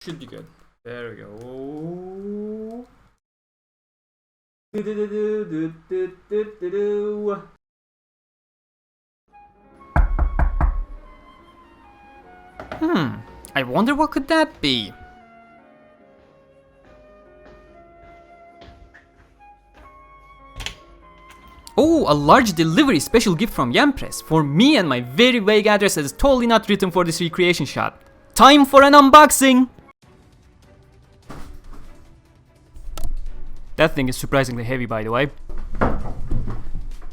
Should be good. There we go. I wonder what could that be? Oh, a large delivery special gift from Yampress for me, and my very vague address is totally not written for this recreation shot. Time for an unboxing! That thing is surprisingly heavy, by the way.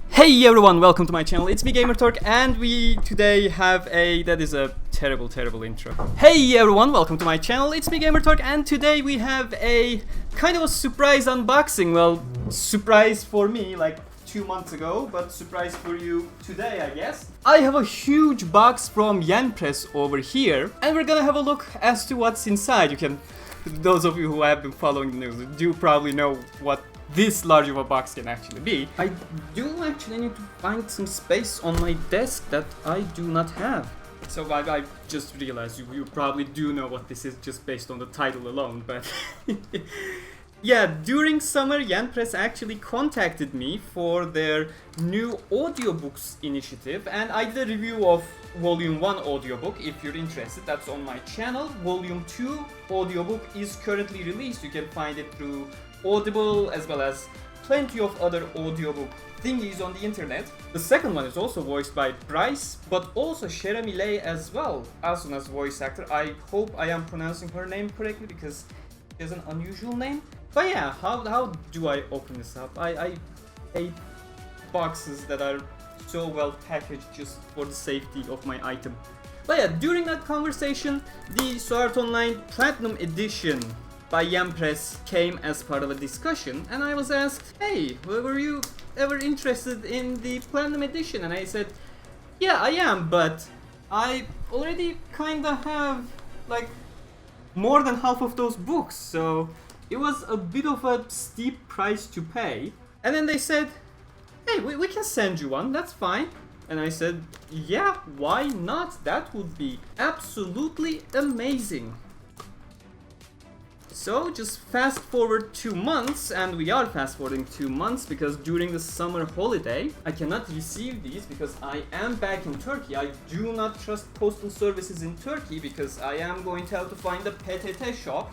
Hey everyone, welcome to my channel. It's me, Gamerturk, and we today have a... That is a terrible intro. Hey everyone, welcome to my channel. It's me, Gamerturk, and today we have a kind of a surprise unboxing. Well, surprise for me, like 2 months ago, but surprise for you today, I guess. I have a huge box from Yampress over here, and we're gonna have a look as to what's inside. You can... Those of you who have been following the news do probably know what this large of a box can actually be. I do actually need to find some space on my desk that I do not have. So I just realized you probably do know what this is just based on the title alone, but... Yeah, during summer, Yampress actually contacted me for their new audiobooks initiative, and I did a review of Volume 1 audiobook. If you're interested, that's on my channel. Volume 2 audiobook is currently released. You can find it through Audible as well as plenty of other audiobook thingies on the internet. The second one is also voiced by Bryce, but also Sheramile as well, as a voice actor. I hope I am pronouncing her name correctly because she has an unusual name. But yeah, how do I open this up? I hate boxes that are so well packaged just for the safety of my item. But yeah, during that conversation, the SAO Art Online Platinum Edition by Yampress came as part of a discussion, and I was asked, hey, were you ever interested in the Platinum Edition? And I said, yeah, I am, but I already kinda have like more than half of those books, so it was a bit of a steep price to pay. And then they said, hey, we can send you one, that's fine. And I said, yeah, why not? That would be absolutely amazing. So just fast forward 2 months, and we are fast forwarding 2 months because during the summer holiday, I cannot receive these because I am back in Turkey. I do not trust postal services in Turkey because I am going to have to find a PTT shop,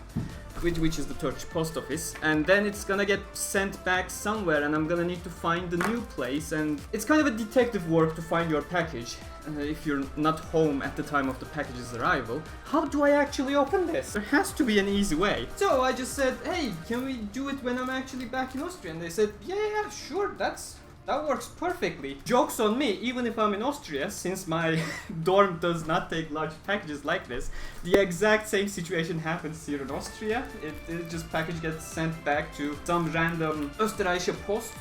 which is the Turkish post office, and then it's gonna get sent back somewhere, and I'm gonna need to find the new place, and it's kind of a detective work to find your package if you're not home at the time of the package's arrival. How do I actually open this? There has to be an easy way. So I just said, hey, can we do it when I'm actually back in Austria? And they said, yeah, sure, that works perfectly. Joke's on me, even if I'm in Austria, since my dorm does not take large packages like this, the exact same situation happens here in Austria. It just package gets sent back to some random Österreichische Poststelle,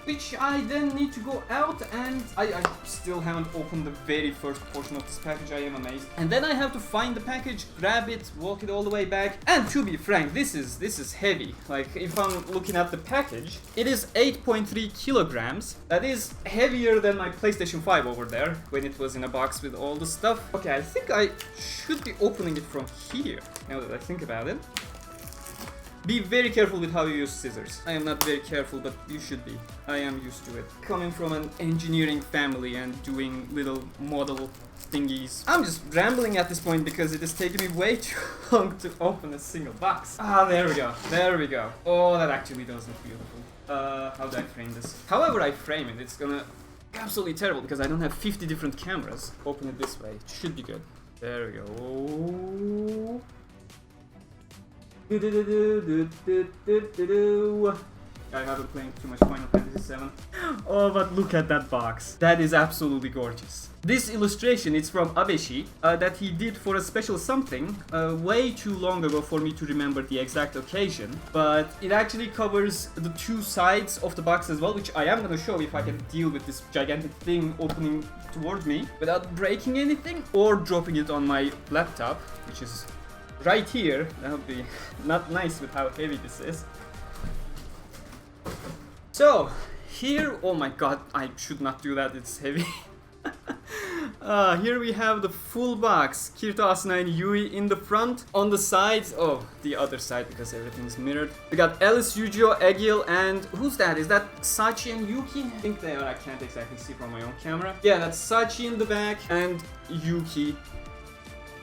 which I then need to go out, and I still haven't opened the very first portion of this package. I am amazed. And then I have to find the package, grab it, walk it all the way back. And to be frank, this is heavy. Like, if I'm looking at the package, it is 8.3 kilograms. That is heavier than my PlayStation 5 over there when it was in a box with all the stuff. Okay, I think I should be opening it from here, now that I think about it. Be very careful with how you use scissors. I am not very careful, but you should be. I am used to it. Coming from an engineering family and doing little model thingies. I'm just rambling at this point because it is taking me way too long to open a single box. Ah, there we go. There we go. Oh, that actually does look beautiful. How do I frame this? However I frame it, it's gonna be absolutely terrible because I don't have 50 different cameras. Open it this way. It should be good. There we go. Oh. I haven't played too much Final Fantasy VII. Oh, but look at that box. That is absolutely gorgeous. This illustration is from Abeshi that he did for a special something way too long ago for me to remember the exact occasion. But it actually covers the 2 sides of the box as well, which I am going to show if I can deal with this gigantic thing opening towards me without breaking anything or dropping it on my laptop, which is right here. That would be not nice with how heavy this is. So, here, oh my god, I should not do that, it's heavy. Here we have the full box. Kirito, Asuna, and Yui in the front. On the sides, oh, the other side because everything's mirrored. We got Alice, Yujiro, Egil, and who's that? Is that Sachi and Yuki? I think they are. I can't exactly see from my own camera. Yeah, that's Sachi in the back and Yuki.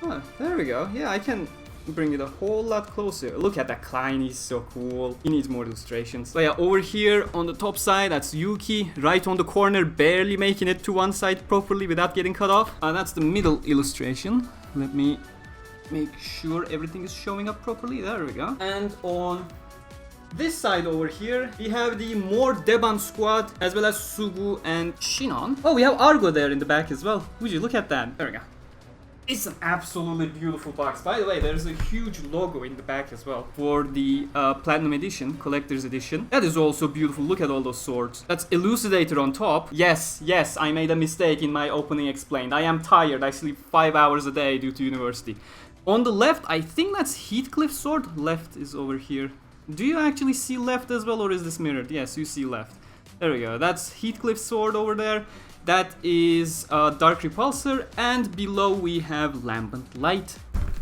Oh, there we go. Yeah, I can bring it a whole lot closer. Look at that Klein, he's so cool. He needs more illustrations. So yeah, over here on the top side, that's Yuki. Right on the corner, barely making it to one side properly without getting cut off. That's the middle illustration. Let me make sure everything is showing up properly. There we go. And on this side over here, we have the more Deban squad, as well as Sugu and Shinon. Oh, we have Argo there in the back as well. Would you look at that? There we go. It's an absolutely beautiful box. By the way, there's a huge logo in the back as well for the Platinum Edition, Collector's Edition. That is also beautiful. Look at all those swords. That's Elucidator on top. Yes, I made a mistake in my opening explained. I am tired. I sleep 5 hours a day due to university. On the left, I think that's Heathcliff's sword. Left is over here. Do you actually see left as well, or is this mirrored? Yes, you see left. There we go. That's Heathcliff's sword over there. That is Dark Repulsor, and below we have Lambent Light.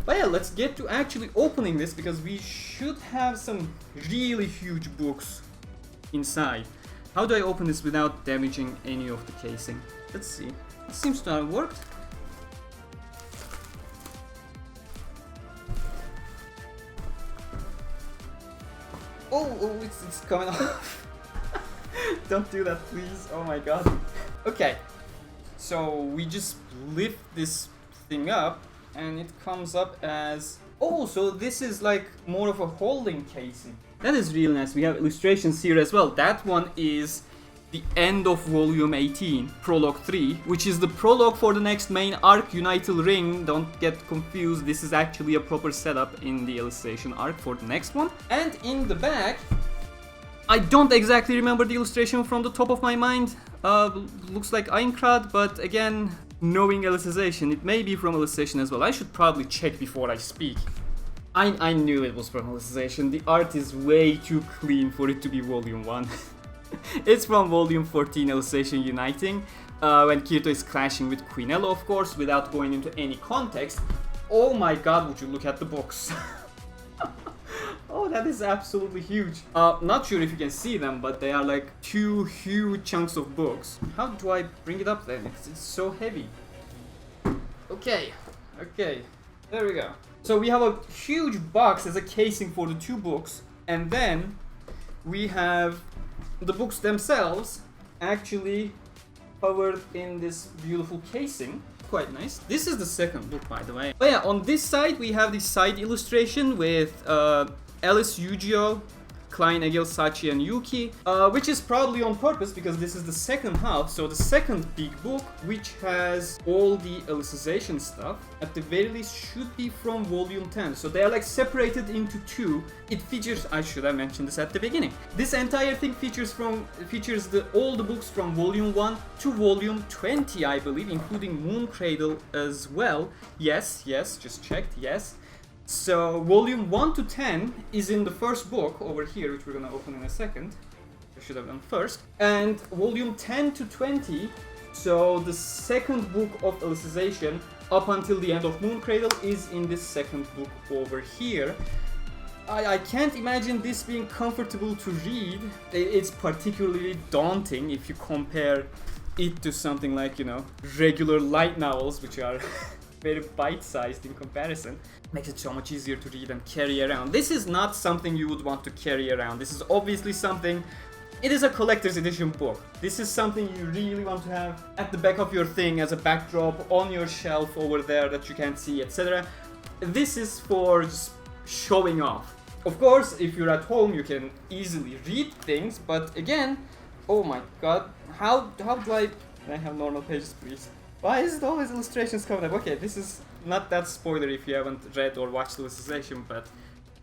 But yeah, let's get to actually opening this, because we should have some really huge books inside. How do I open this without damaging any of the casing? Let's see. It seems to have worked. Oh, it's coming off. Don't do that, please. Oh my god. Okay, so we just lift this thing up and it comes up as... Oh, so this is like more of a holding casing. That is really nice. We have illustrations here as well. That one is the end of volume 18, prologue 3, which is the prologue for the next main arc, Unital Ring. Don't get confused, this is actually a proper setup in the Alicization arc for the next one. And in the back, I don't exactly remember the illustration from the top of my mind. Looks like Aincrad, but again, knowing Alicization, it may be from Alicization as well. I should probably check before I speak. I knew it was from Alicization. The art is way too clean for it to be volume 1. It's from volume 14, Alicization Uniting, when Kirito is clashing with Quinello, of course, without going into any context. Oh my god, would you look at the books. Oh, that is absolutely huge. Not sure if you can see them, but they are like 2 huge chunks of books. How do I bring it up then? It's so heavy. Okay, there we go. So we have a huge box as a casing for the 2 books, and then we have the books themselves actually covered in this beautiful casing. Quite nice. This is the second book, by the way. But yeah, on this side we have the side illustration with Alice, Yujiro, Klein, Egil, Sachi, and Yuki, which is probably on purpose because this is the second half, so the second big book, which has all the Alicization stuff, at the very least should be from volume 10, so they are like separated into 2. It features, I should have mentioned this at the beginning, this entire thing features all the books from volume 1 to volume 20, I believe, including Moon Cradle as well. Yes, just checked, yes. So volume 1 to 10 is in the first book over here, which we're gonna open in a second. I should have done first. And volume 10 to 20, so the second book of Alicization up until the end of Moon Cradle is in this second book over here. I can't imagine this being comfortable to read. It's particularly daunting if you compare it to something like, you know, regular light novels, which are very bite-sized in comparison. Makes it so much easier to read and carry around. This is not something you would want to carry around. This is obviously something... It is a collector's edition book. This is something you really want to have at the back of your thing as a backdrop on your shelf over there that you can't see, etc. This is for just showing off. Of course, if you're at home, you can easily read things, but again, oh my god, how do I... Can I have normal pages, please? Why is it always illustrations coming up? Okay, this is not that spoiler if you haven't read or watched Alicization, but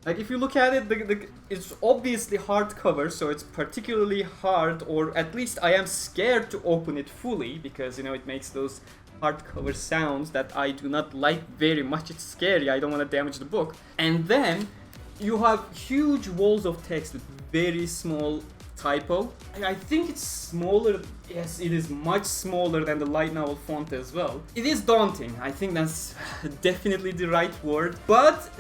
like if you look at it, it's obviously hardcover, so it's particularly hard, or at least I am scared to open it fully because, you know, it makes those hardcover sounds that I do not like very much. It's scary, I don't want to damage the book. And then you have huge walls of text with very small typo. I think it's smaller. Yes, it is much smaller than the light novel font as well. It is daunting. I think that's definitely the right word. But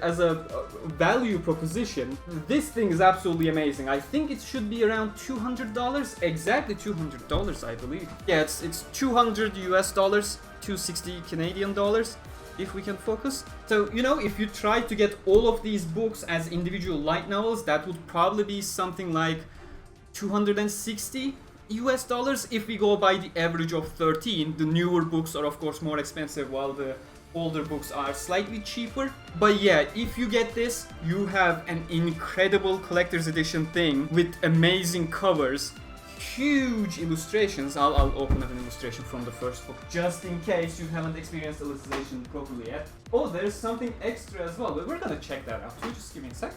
as a value proposition, this thing is absolutely amazing. I think it should be around $200. Exactly $200, I believe. Yeah, it's 200 US dollars, 260 Canadian dollars. If we can focus. So, you know, if you try to get all of these books as individual light novels, that would probably be something like 260 US dollars. If we go by the average of 13, the newer books are of course more expensive while the older books are slightly cheaper. But yeah, if you get this, you have an incredible collector's edition thing with amazing covers. Huge illustrations. I'll open up an illustration from the first book just in case you haven't experienced Alicization properly yet. Oh, there's something extra as well. We're gonna check that out too. Just give me a sec.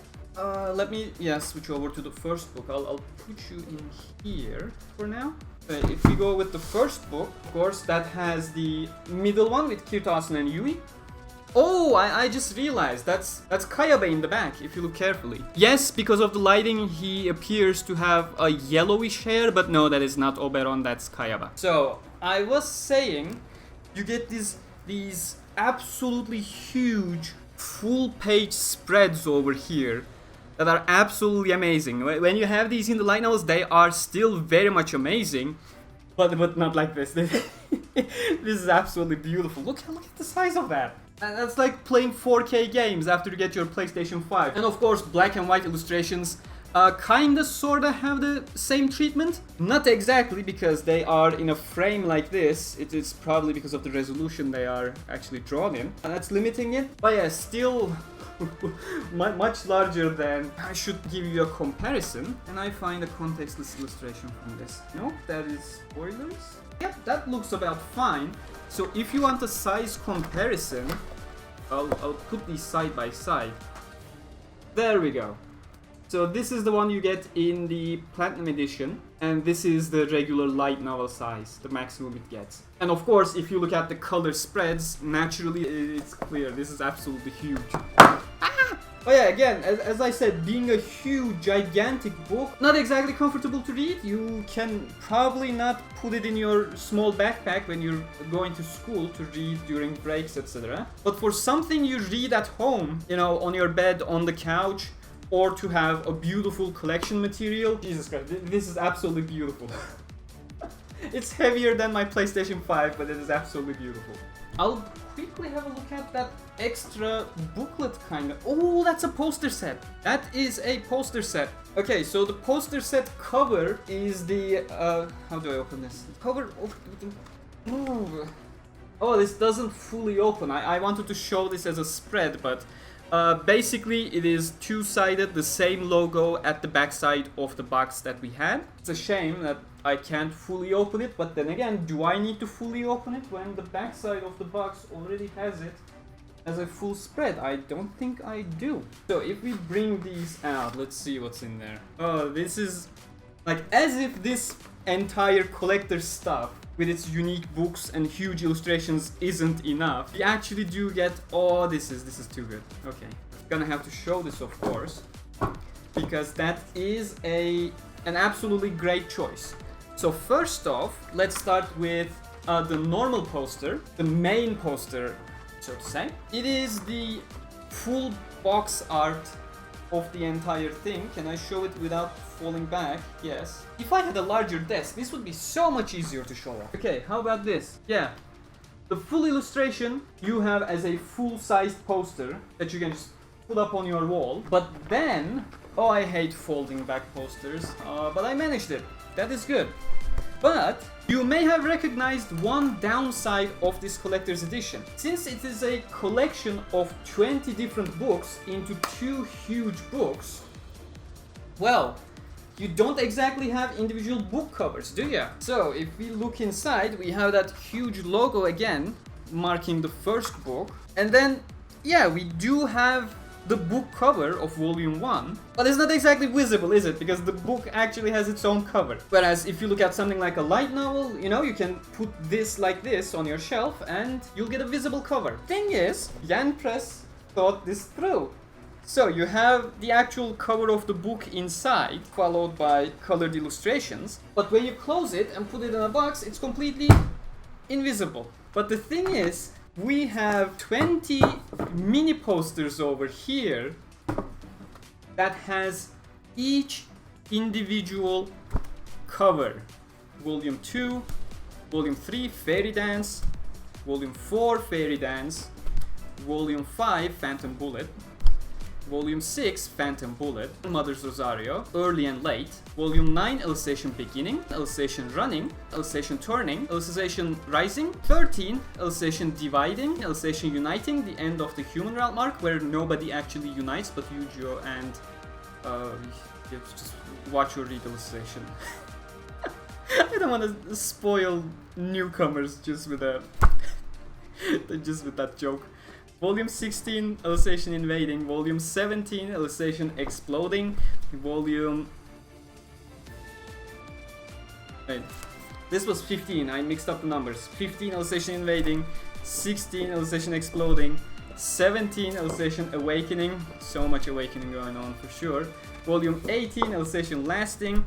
Let me switch over to the first book. I'll put you in here for now. If we go with the first book, of course, that has the middle one with Kirtasen and Yui. Oh, I just realized that's Kayaba in the back, if you look carefully. Yes, because of the lighting, he appears to have a yellowish hair, but no, that is not Oberon, that's Kayaba. So, I was saying, you get these absolutely huge full-page spreads over here that are absolutely amazing. When you have these in the light novels, they are still very much amazing, but not like this. This is absolutely beautiful. Look at the size of that. That's like playing 4K games after you get your PlayStation 5. And of course, black and white illustrations kinda sorta have the same treatment. Not exactly, because they are in a frame like this. It is probably because of the resolution they are actually drawn in. And that's limiting it. But yeah, still much larger than... I should give you a comparison. And I find a contextless illustration from this. Nope, that is spoilers. Yep, that looks about fine. So if you want a size comparison, I'll put these side by side. There we go. So this is the one you get in the Platinum Edition, and this is the regular light novel size, the maximum it gets. And of course, if you look at the color spreads, naturally it's clear, this is absolutely huge. Oh yeah, again, as I said, being a huge, gigantic book, not exactly comfortable to read. You can probably not put it in your small backpack when you're going to school to read during breaks, etc. But for something you read at home, you know, on your bed, on the couch, or to have a beautiful collection material, Jesus Christ, this is absolutely beautiful. It's heavier than my PlayStation 5, but it is absolutely beautiful. I'll quickly have a look at that extra booklet kind of. Oh, that's a poster set. That is a poster set. Okay, so the poster set cover is the how do I open this? Cover. Oh, this doesn't fully open. I wanted to show this as a spread, but basically it is two-sided, the same logo at the backside of the box that we had. It's a shame that I can't fully open it, but then again, do I need to fully open it when the backside of the box already has it as a full spread? I don't think I do. So if we bring these out, let's see what's in there. Oh, this is like as if this entire collector stuff with its unique books and huge illustrations isn't enough. We actually do get, oh, this is too good. Okay, gonna have to show this, of course, because that is an absolutely great choice. So first off, let's start with the normal poster, the main poster, so to say. It is the full box art of the entire thing. Can I show it without falling back? Yes. If I had a larger desk, this would be so much easier to show off. Okay, how about this? Yeah. The full illustration you have as a full-sized poster that you can just put up on your wall. But then, oh, I hate folding back posters, but I managed it. That is good. But you may have recognized one downside of this collector's edition. Since it is a collection of 20 different books into 2 huge books, well, you don't exactly have individual book covers, do you? So if we look inside, we have that huge logo again, marking the first book. And then, yeah, we do have the book cover of volume 1, but it's not exactly visible, is it? Because the book actually has its own cover. Whereas if you look at something like a light novel, you know, you can put this like this on your shelf and you'll get a visible cover. Thing is, Jan Press thought this through. So you have the actual cover of the book inside, followed by colored illustrations. But when you close it and put it in a box, it's completely invisible. But the thing is, we have 20 mini posters over here that has each individual cover. Volume 2, Volume 3, Fairy Dance, Volume 4, Fairy Dance, Volume 5, Phantom Bullet, Volume 6, Phantom Bullet, Mother's Rosario, Early and Late, Volume 9, Alicization Beginning, Alicization Running, Alicization Turning, Alicization Rising, 13, Alicization Dividing, Alicization Uniting, the end of the Human Realm arc, where nobody actually unites but Yu-Gi-Oh! And you just watch or read Alicization. I don't want to spoil newcomers just with that joke. Volume 16, Alicization Invading, Volume 17, Alicization Exploding, Volume... Wait, this was 15, I mixed up the numbers. 15, Alicization Invading, 16, Alicization Exploding, 17, Alicization Awakening, so much awakening going on for sure. Volume 18, Alicization Lasting,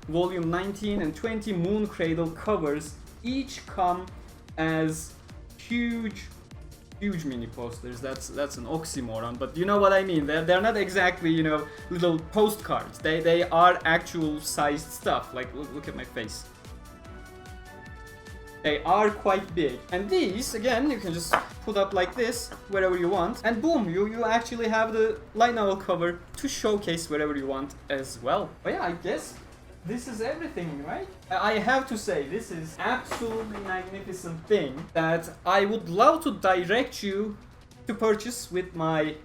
Volume 19 and 20 Moon Cradle covers each come as huge mini posters. That's an oxymoron, but you know what I mean. They're not exactly, you know, little postcards. They are actual sized stuff. Like look at my face. They are quite big. And these, again, you can just put up like this wherever you want, and boom, you actually have the light novel cover to showcase wherever you want as well. But yeah, I guess this is everything, right? I have to say, this is absolutely magnificent thing that I would love to direct you to purchase with my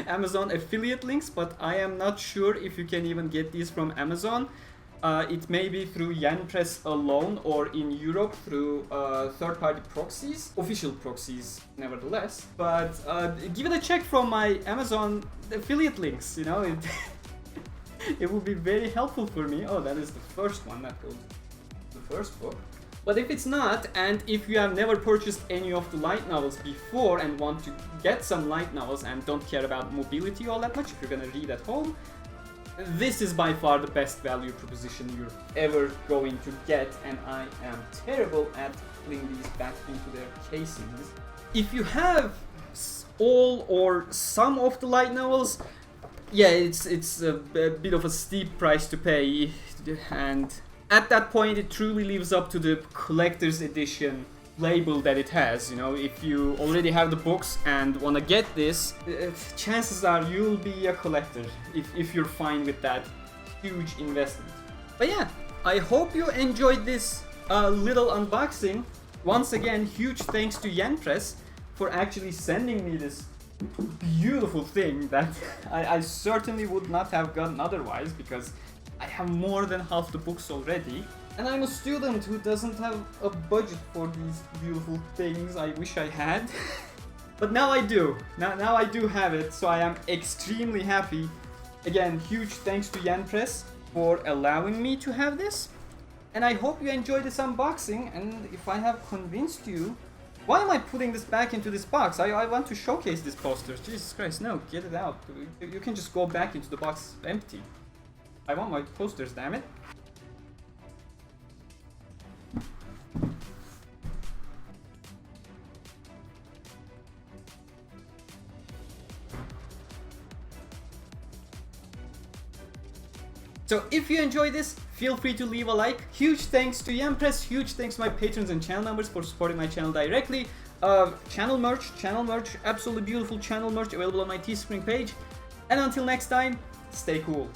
Amazon affiliate links, but I am not sure if you can even get these from Amazon. It may be through YanPress alone, or in Europe through third-party proxies, official proxies nevertheless. But give it a check from my Amazon affiliate links, you know, it would be very helpful for me. Oh, that is the first one, that goes the first book. But if it's not, and if you have never purchased any of the light novels before and want to get some light novels and don't care about mobility all that much, if you're gonna read at home, this is by far the best value proposition you're ever going to get, and I am terrible at putting these back into their casings. If you have all or some of the light novels, yeah, it's a bit of a steep price to pay, and at that point it truly lives up to the collector's edition label that it has. You know, if you already have the books and want to get this, chances are you'll be a collector if you're fine with that huge investment. But yeah, I hope you enjoyed this little unboxing. Once again, huge thanks to YanPress for actually sending me this beautiful thing that I certainly would not have gotten otherwise, because I have more than half the books already, and I'm a student who doesn't have a budget for these beautiful things. I wish I had. But now I do. Now I do have it, so I am extremely happy. Again, huge thanks to YanPress for allowing me to have this, and I hope you enjoyed this unboxing. And if I have convinced you, why am I putting this back into this box? I want to showcase these posters. Jesus Christ, no, get it out. You can just go back into the box empty. I want my posters, damn it. So if you enjoyed this, feel free to leave a like. Huge thanks to YanPress, huge thanks to my patrons and channel members for supporting my channel directly. Channel merch, absolutely beautiful channel merch available on my Teespring page. And until next time, stay cool.